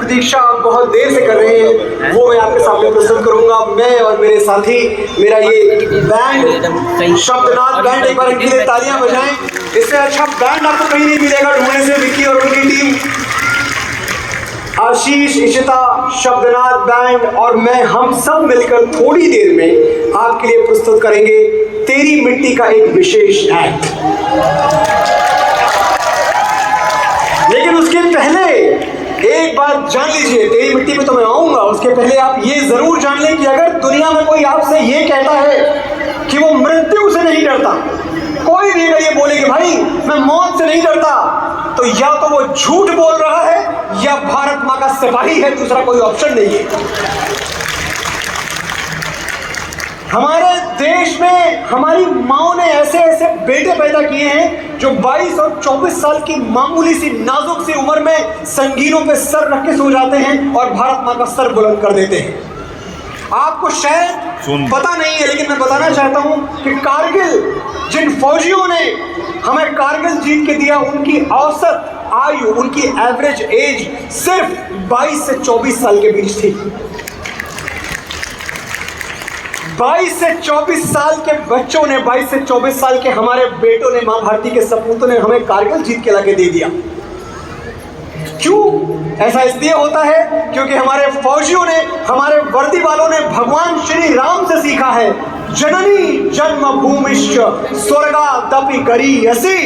प्रतीक्षा बहुत देर से कर रहे हैं वो मैं आपके सामने प्रस्तुत करूंगा। मैं और मेरे साथी, मेरा ये बैंड शब्दनाथ बैंड, एक बार इनके लिए तालियां बजाएं। इससे अच्छा बैंड आपको कहीं नहीं मिलेगा ढूंढने से। विक्की और उनकी टीम, आशीष, इशिता, शब्दनाथ बैंड और मैं, हम सब मिलकर थोड़ी देर में आपके लिए प्रस्तुत करेंगे तेरी मिट्टी का एक विशेष एक्ट। लेकिन उसके पहले एक बात जान लीजिए, तेरी मिट्टी पे तो मैं आऊंगा, उसके पहले आप ये जरूर जान लें कि अगर दुनिया में कोई आपसे ये कहता है कि वो मृत्यु से नहीं डरता, कोई भी अगर ये बोले कि भाई मैं मौत से नहीं डरता, तो या तो वो झूठ बोल रहा है या भारत मां का सिपाही है, दूसरा कोई ऑप्शन नहीं है। हमारे देश में हमारी माओ ने ऐसे ऐसे बेटे पैदा किए हैं जो 22 और 24 साल की मामूली सी नाजुक सी उम्र में संगीनों पे सर रख के सो जाते हैं और भारत मां का सर बुलंद कर देते हैं। आपको शायद पता नहीं है, लेकिन मैं बताना चाहता हूं कि कारगिल, जिन फौजियों ने हमें कारगिल जीत के दिया, उनकी औसत आयु, उनकी एवरेज एज सिर्फ 22 से 24 साल के बीच थी। 22 से 24 साल के बच्चों ने, 22 से 24 साल के हमारे बेटों ने, मां भारती के सपूतों ने हमें कारगिल जीत के लाके दे दिया। क्यों ऐसा इसलिए होता है क्योंकि हमारे फौजियों ने, हमारे वर्दी वालों ने भगवान श्री राम से सीखा है, जननी जन्मभूमिश्च स्वर्गादपि गरीयसी।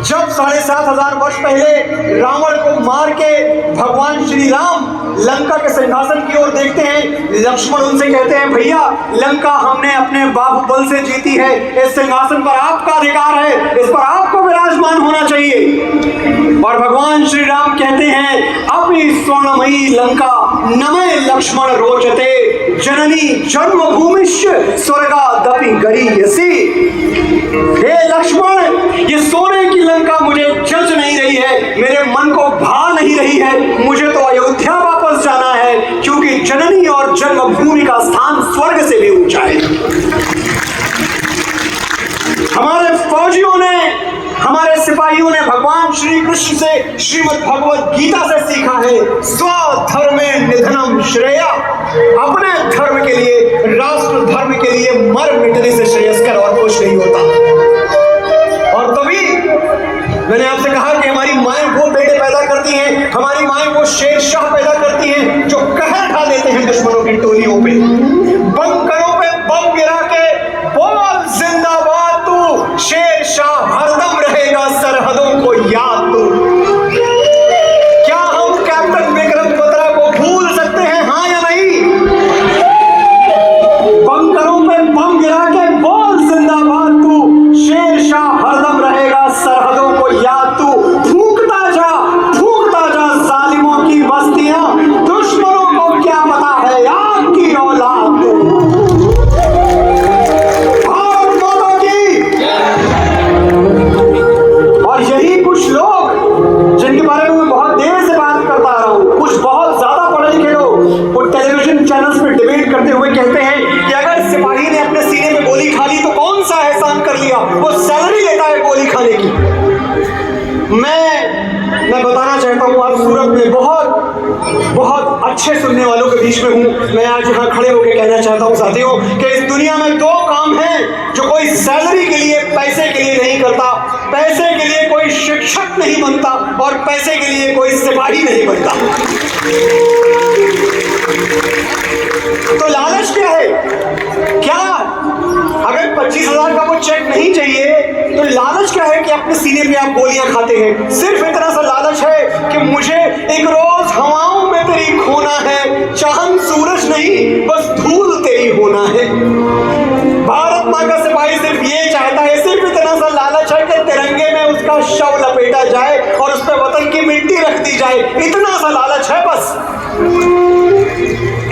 जब 7,500 वर्ष पहले रावण को मार के भगवान श्री राम लंका के सिंहासन की ओर देखते हैं, लक्ष्मण उनसे कहते हैं, भैया लंका हमने अपने बाहुबल से जीती है, इस सिंहासन पर आपका अधिकार है, इस पर आपको विराजमान होना चाहिए। और भगवान श्री राम कहते हैं, अपनी स्वर्णमयी लंका नमे लक्ष्मण रोचते, जननी जन्मभूमिश्च स्वर्गादपि गरीयसी। हे लक्ष्मण, ये सोने की लंका मुझे जच नहीं रही है, मेरे मन को भा नहीं रही है, मुझे तो अयोध्या वापस जाना है, क्योंकि जननी और जन्मभूमि का स्थान स्वर्ग से भी ऊंचा है। हमारे फौजियों ने, हमारे सिपाहियों ने भगवान श्री कृष्ण से, श्रीमद् भगवत गीता से सीखा है, स्वधर्मे निधनम श्रेया। अपने धर्म के लिए, राष्ट्र धर्म के लिए मर मिटने से श्रेयस्कर और कुछ नहीं होता। और तभी मैंने आपसे कहा कि हमारी माएं वो बेटे पैदा करती हैं, हमारी माएं वो शेरशाह पैदा करती हैं जो कहर ढा देते हैं दुश्मनों की टोलियों पे, बंकरों पे बम गिरा के बोल जिंदाबाद तू, शेरशाह हरदम रहेगा सरहदों को याद तू। क्या हम कैप्टन विक्रम बत्रा को भूल सकते हैं, हाँ या नहीं? बंकरों पे बम गिरा के बोल जिंदाबाद तू, शेरशाह हरदम रहेगा सरहदों को याद तू। फूंकता जा जालिमों की बस्तियां, दुश्मनों को क्या पता है आग की औलाद तू। भारत माता की। और यही कुछ लोग जिनके बारे में मैं बहुत देर से बात करता आ रहा हूं, कुछ बहुत ज्यादा पढ़े लिखे लोग, वो टेलीविजन चैनल्स पे डिबेट करते हुए कहते हैं कि अगर सिपाही ने अपने सीने में गोली खा ली तो कौन सा एहसान कर लिया, वो सैलरी लेता है गोली खाने की। मैं बताना चाहता हूँ, आज सूरत में बहुत अच्छे सुनने वालों के बीच में हूँ। मैं आज यहाँ खड़े होकर कहना चाहता हूँ साथियों कि इस दुनिया में दो काम हैं जो कोई सैलरी के लिए, पैसे के लिए नहीं करता। पैसे के लिए कोई शिक्षक नहीं बनता और पैसे के लिए कोई सिपाही नहीं बनता। तो लालच क्या है? क्या अगर 25,000 का वो चेक नहीं चाहिए तो लालच क्या है कि अपने सीने पे आप गोलियां खाते हैं? सिर्फ इतना सा लालच है कि मुझे एक रोज हवाओं में तेरी खोना है, चांद सूरज नहीं बस धूल तेरी होना है। भारत मां का सिपाही सिर्फ ये चाहता है, सिर्फ इतना सा लालच है कि तिरंगे में उसका शव लपेटा जाए और उस पर वतन की मिट्टी रख दी जाए, इतना सा लालच है बस।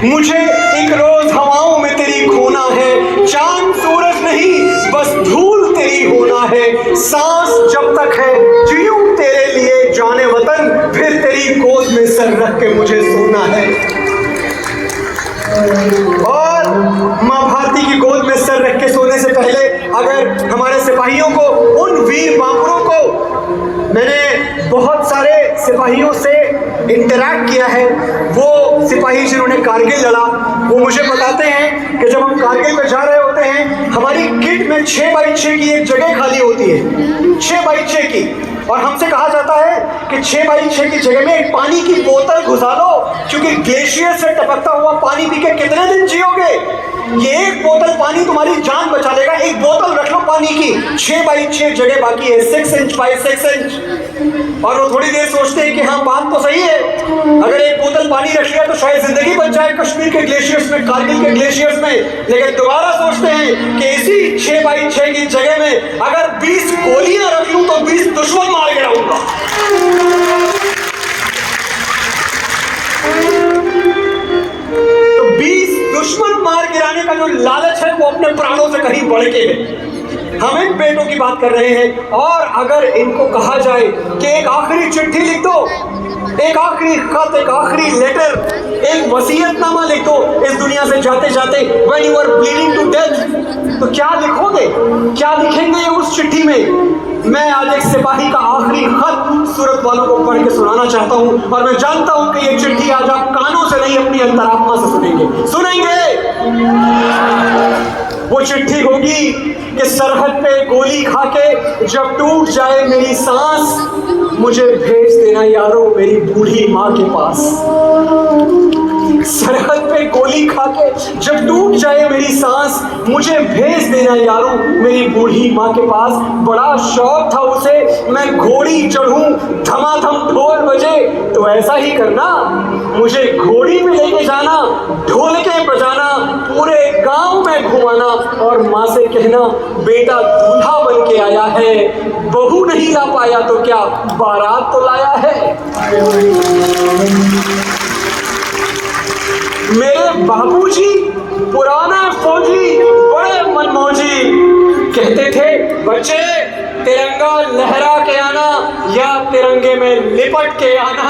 मुझे एक रोज हवाओं में तेरी खोना है, चांद सूरज नहीं बस धूल तेरी होना है। सांस जब तक है जीऊं तेरे लिए जाने वतन, फिर तेरी गोद में सर रख के मुझे सोना है। और मां भारती की गोद में सर रख के सोने से पहले अगर हमारे सिपाहियों को, उन वीर बांकुरों को, मैंने बहुत सारे सिपाहियों से इंटरैक्ट किया है, वो सिपाही जिन्होंने कारगिल लड़ा, वो मुझे बताते हैं कि जब हम कारगिल में जा रहे होते हैं, हमारी किट में 6x6 की एक जगह खाली होती है, 6x6 की, और हमसे कहा जाता है कि 6x6 की जगह में एक पानी की बोतल घुसा लो, क्योंकि ग्लेशियर से टपकता हुआ पानी पी के कितने दिन जियोगे, ये एक बोतल पानी तुम्हारी जान बचा लेगा, एक बोतल रख लो पानी की, 6x6 जगह बाकी है, 6 इंच बाई 6 इंच। और वो थोड़ी देर सोचते हैं कि हाँ बात तो सही है, अगर एक बोतल पानी रख लिया तो शायद जिंदगी बच जाए कश्मीर के ग्लेशियर्स में, कारगिल के ग्लेशियर्स में, लेकिन दोबारा सोचते हैं कि इसी 6x6 की जगह में अगर 20 गोलियां रख लूं तो 20 दुश्मन मार के रहूंगा। तो 20 दुश्मन मार गिराने का जो लालच है वो अपने प्राणों से कहीं बढ़ के है। हम इन बेटों की बात कर रहे हैं, और अगर इनको कहा जाए कि एक आखिरी चिट्ठी लिख दो, एक आखिरी खत, एक आखिरी लेटर, एक वसीयतनामा लिख दो इस दुनिया से जाते जाते, when you are bleeding to death, तो क्या लिखोगे, क्या लिखेंगे उस चिट्ठी में? मैं आज एक सिपाही का आखिरी खत सूरत वालों को पढ़ के सुनाना चाहता हूं, और मैं जानता हूं कि ये चिट्ठी आज आप कानों से नहीं अपनी अंतरात्मा से सुनेंगे। वो चिट्ठी होगी कि सरहद पे गोली खाके जब टूट जाए मेरी सांस, मुझे भेज देना यारो मेरी बूढ़ी माँ के पास। सरहद पे गोली खाके जब टूट जाए मेरी सांस, मुझे भेज देना यारो मेरी बूढ़ी माँ के पास। बड़ा शौक था उसे मैं घोड़ी चढ़ूं, धमाधम ढोल बजे, तो ऐसा ही करना, मुझे घोड़ी में लेके जाना, ढोलके बजाना, पूरे गांव में घुमाना, और माँ से कहना बेटा दूल्हा बन के आया है, बहू नहीं ला पाया तो क्या बारात तो लाया है। मेरे बाबूजी पुराना फौजी बड़े मनमौजी, कहते थे बच्चे तिरंगा लहरा के आना या तिरंगे में लिपट के आना।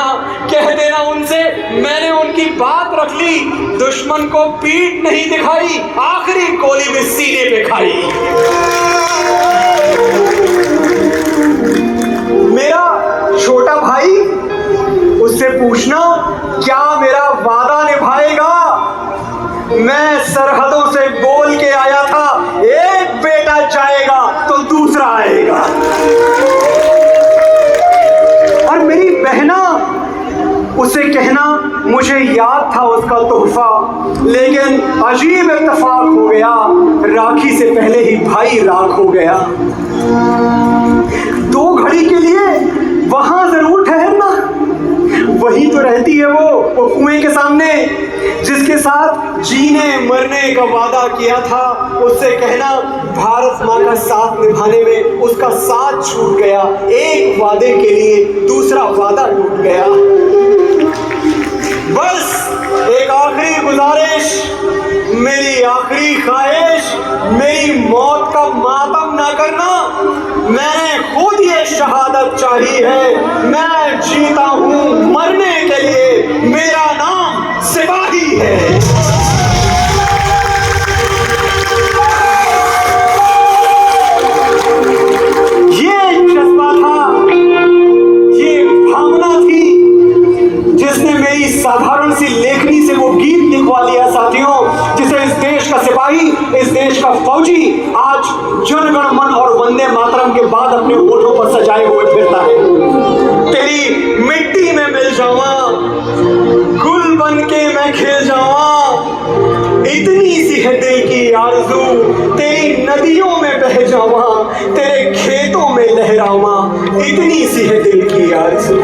कह देना उनसे मैंने उनकी बात रख ली, दुश्मन को पीठ नहीं दिखाई, आखिरी गोली भी सीने पे खाई। मेरा छोटा भाई, उससे पूछना क्या मेरा वादा निभाएगा? मैं सरहदों से बोल के आया था, एक बेटा जाएगा तो दूसरा आएगा। और मेरी बहना, उसे कहना मुझे याद था उसका तोहफा, लेकिन अजीब इत्तेफाक हो गया, राखी से पहले ही भाई राख हो गया। 2 घड़ी के लिए वहां जरूर ठहरना, वही तो रहती है वो कुएं के सामने, जिसके साथ जीने मरने का वादा किया था। उससे कहना भारत माँ का साथ निभाने में उसका साथ छूट गया, एक वादे के लिए दूसरा वादा टूट गया। बस एक आखिरी गुजारिश, मेरी आखिरी ख्वाहिश, मेरी मौत का मातम ना करना। मैंने खुद ये शहादत चाही है, मैं जीता हूं मरने के लिए, मेरा नाम सिपाही है। ये जज्बा था, ये भावना थी, जिसने मेरी साधारण सी लेखनी से वो गीत लिखवा लिया साथियों, जिसे इस देश का सिपाही, इस देश का फौजी आज जनगण मन और वंदे मातरम के बाद अपने होठों पर सजाए हुए फिरता है। तेरी मिट्टी में मिल जावा, गुल बन के मैं खिल जावा, इतनी सी है दिल की आरज़ू, तेरी नदियों में बह जावा, तेरे खेतों में लहरावा, इतनी सी है दिल की आरज़ू।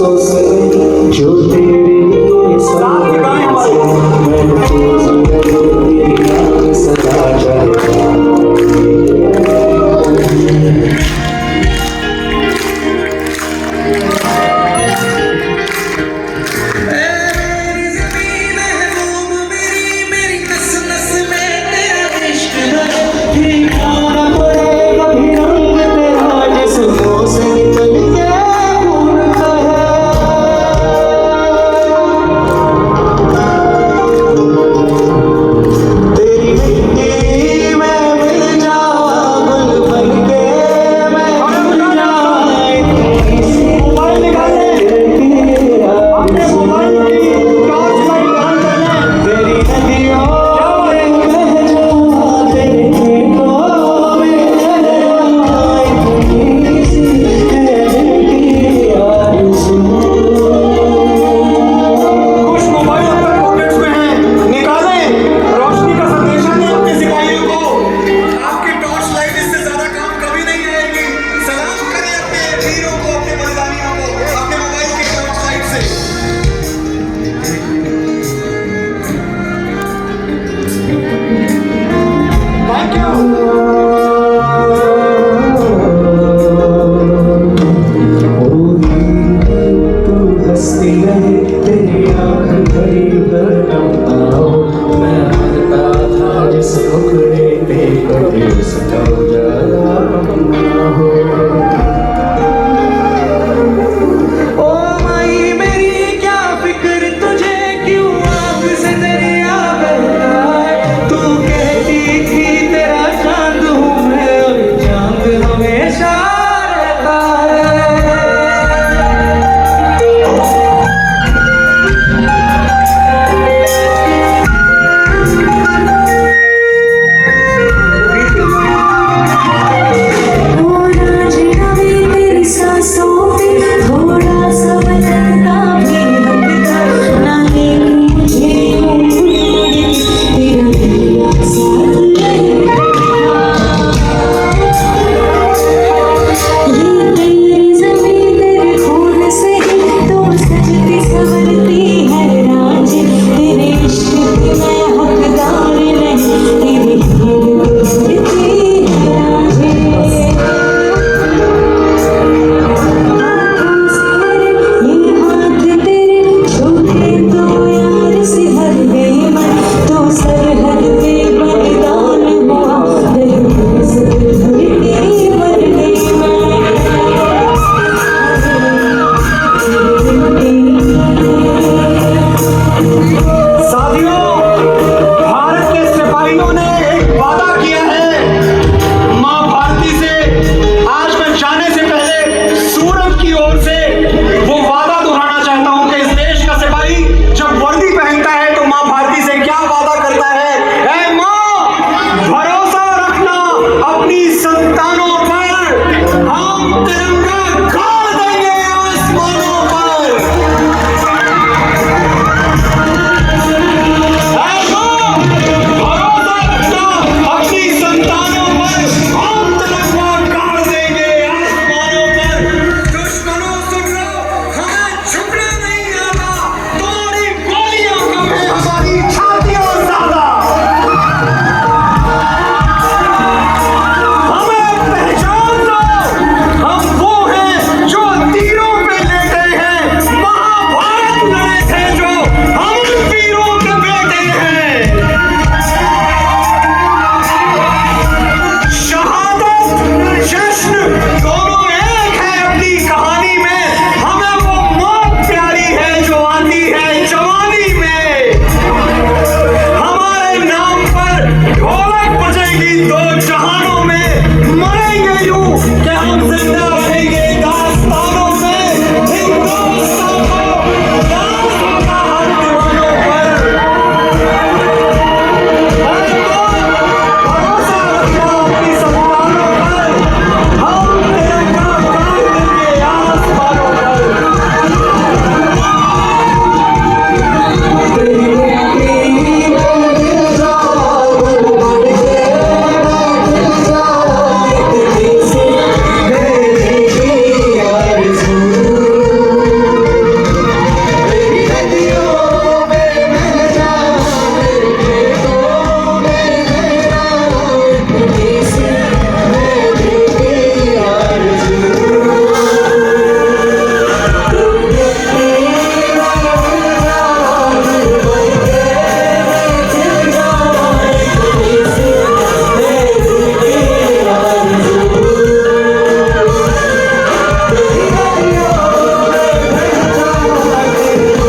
अफसोस